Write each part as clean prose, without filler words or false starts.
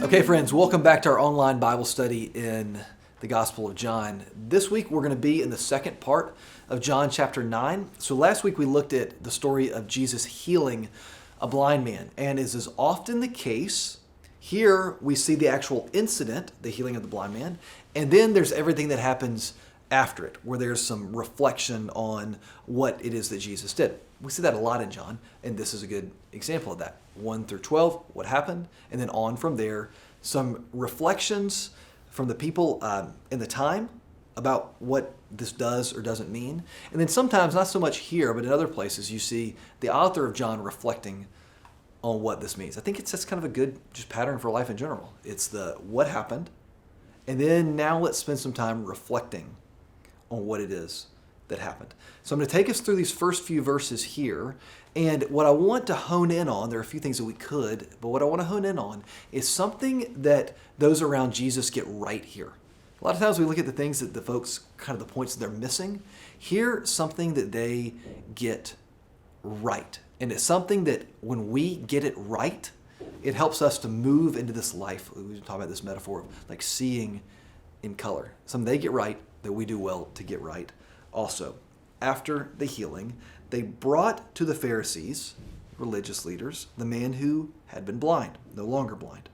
Okay, friends, welcome back to our online Bible study in the Gospel of John. This week we're going to be in the second part of John chapter 9. So last week we looked at the story of Jesus healing a blind man. And as is often the case, here we see the actual incident, the healing of the blind man, and then there's everything that happens after it, where there's some reflection on what it is that Jesus did. We see that a lot in John, and this is a good example of that. 1 through 12, what happened, and then on from there, some reflections from the people in the time about what this does or doesn't mean. And then sometimes, not so much here, but in other places, you see the author of John reflecting on what this means. I think that's kind of a good just pattern for life in general. It's the what happened, and then now let's spend some time reflecting on what it is that happened. So I'm going to take us through these first few verses here, and what I want to hone in on, there are a few things that we could, but what I want to hone in on is something that those around Jesus get right here. A lot of times we look at the things that the folks, kind of the points that they're missing. Here, something that they get right. And it's something that when we get it right, it helps us to move into this life. We talk about this metaphor of like seeing in color. Something they get right that we do well to get right. Also, after the healing, they brought to the Pharisees, religious leaders, the man who had been blind, no longer blind.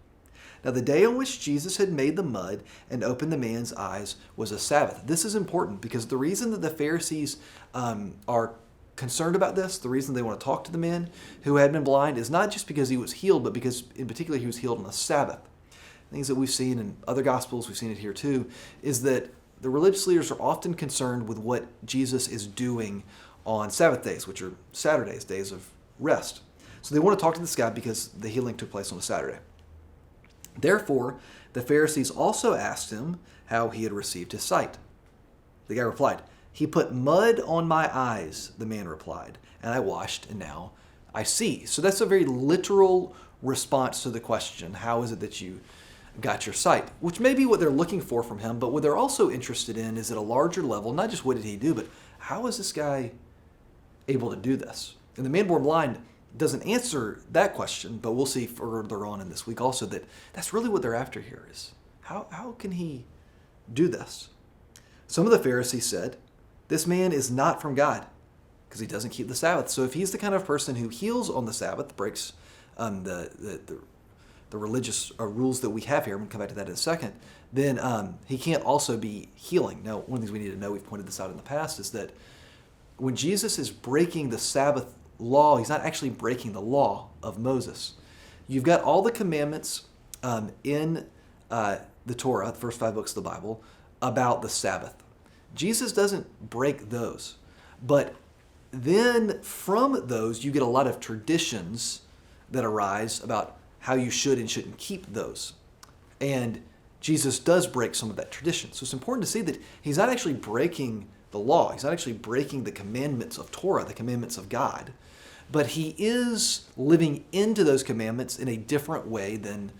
Now, the day on which Jesus had made the mud and opened the man's eyes was a Sabbath. This is important because the reason that the Pharisees are concerned about this, the reason they want to talk to the man who had been blind is not just because he was healed, but because in particular he was healed on a Sabbath. Things that we've seen in other Gospels, we've seen it here too, is that the religious leaders are often concerned with what Jesus is doing on Sabbath days, which are Saturdays, days of rest. So they want to talk to this guy because the healing took place on a Saturday. Therefore, the Pharisees also asked him how he had received his sight. The guy replied, "He put mud on my eyes," the man replied, "and I washed, and now I see." So that's a very literal response to the question, how is it that you got your sight? Which may be what they're looking for from him, but what they're also interested in is at a larger level, not just what did he do, but how is this guy able to do this? And the man born blind doesn't answer that question, but we'll see further on in this week also that that's really what they're after here is, how can he do this? Some of the Pharisees said, "This man is not from God because he doesn't keep the Sabbath." So if he's the kind of person who heals on the Sabbath, breaks the religious rules that we have here, I'm going to come back to that in a second, then he can't also be healing. Now, one of the things we need to know, we've pointed this out in the past, is that when Jesus is breaking the Sabbath law, he's not actually breaking the law of Moses. You've got all the commandments in the Torah, the first 5 books of the Bible, about the Sabbath. Jesus doesn't break those. But then from those, you get a lot of traditions that arise about how you should and shouldn't keep those. And Jesus does break some of that tradition. So it's important to see that he's not actually breaking the law. He's not actually breaking the commandments of Torah, the commandments of God. But he is living into those commandments in a different way than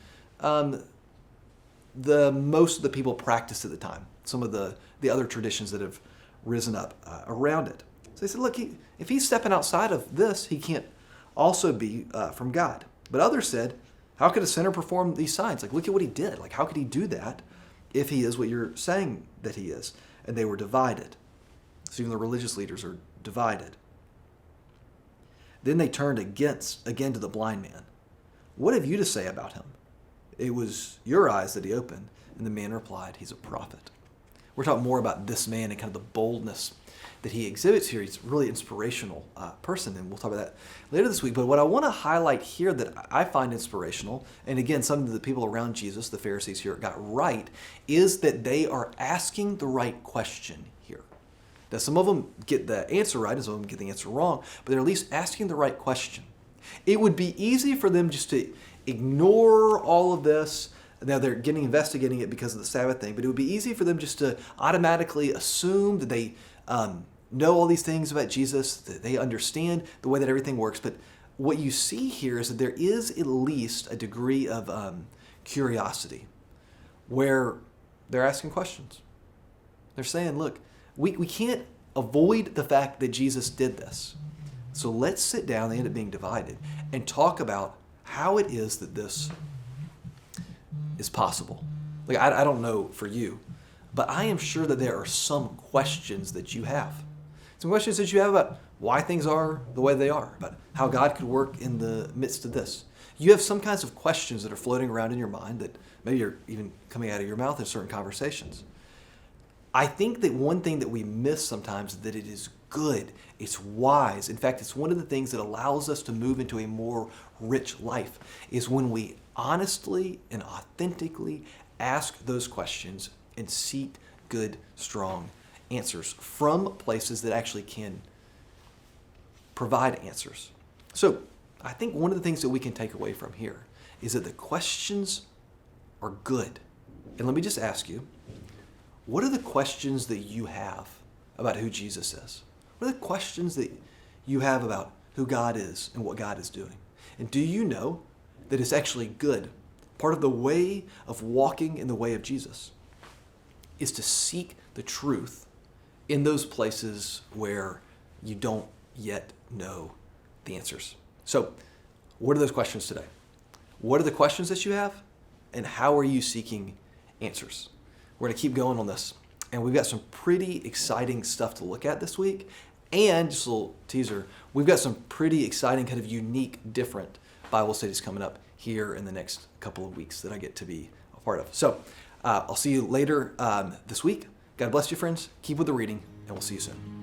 the most of the people practiced at the time. Some of the other traditions that have risen up around it. So they said, look, if he's stepping outside of this, he can't also be from God. But others said, how could a sinner perform these signs? Like, look at what he did. Like, how could he do that if he is what you're saying that he is? And they were divided. So even the religious leaders are divided. Then they turned again to the blind man. "What have you to say about him? It was your eyes that he opened." And the man replied, "He's a prophet." We're talking more about this man and kind of the boldness that he exhibits here. He's a really inspirational person, and we'll talk about that later this week. But what I want to highlight here that I find inspirational, and again, some of the people around Jesus, the Pharisees here, got right, is that they are asking the right question here. Now, some of them get the answer right, and some of them get the answer wrong, but they're at least asking the right question. It would be easy for them just to ignore all of this. Now, they're investigating it because of the Sabbath thing, but it would be easy for them just to automatically assume that they know all these things about Jesus, that they understand the way that everything works. But what you see here is that there is at least a degree of curiosity where they're asking questions. They're saying, look, we can't avoid the fact that Jesus did this. So let's sit down, they end up being divided, and talk about how it is that this is possible. Like, I don't know for you, but I am sure that there are some questions that you have. Some questions that you have about why things are the way they are, about how God could work in the midst of this. You have some kinds of questions that are floating around in your mind that maybe are even coming out of your mouth in certain conversations. I think that one thing that we miss sometimes is that it is good, it's wise. In fact, it's one of the things that allows us to move into a more rich life, is when we honestly and authentically ask those questions and seek good, strong answers from places that actually can provide answers. So I think one of the things that we can take away from here is that the questions are good. And let me just ask you, what are the questions that you have about who Jesus is? What are the questions that you have about who God is and what God is doing? And do you know that it's actually good? Part of the way of walking in the way of Jesus is to seek the truth in those places where you don't yet know the answers. So, what are those questions today? What are the questions that you have? And how are you seeking answers? We're going to keep going on this. And we've got some pretty exciting stuff to look at this week. And just a little teaser, we've got some pretty exciting, kind of unique, different Bible studies coming up here in the next couple of weeks that I get to be a part of. So I'll see you later this week. God bless you, friends. Keep with the reading, and we'll see you soon.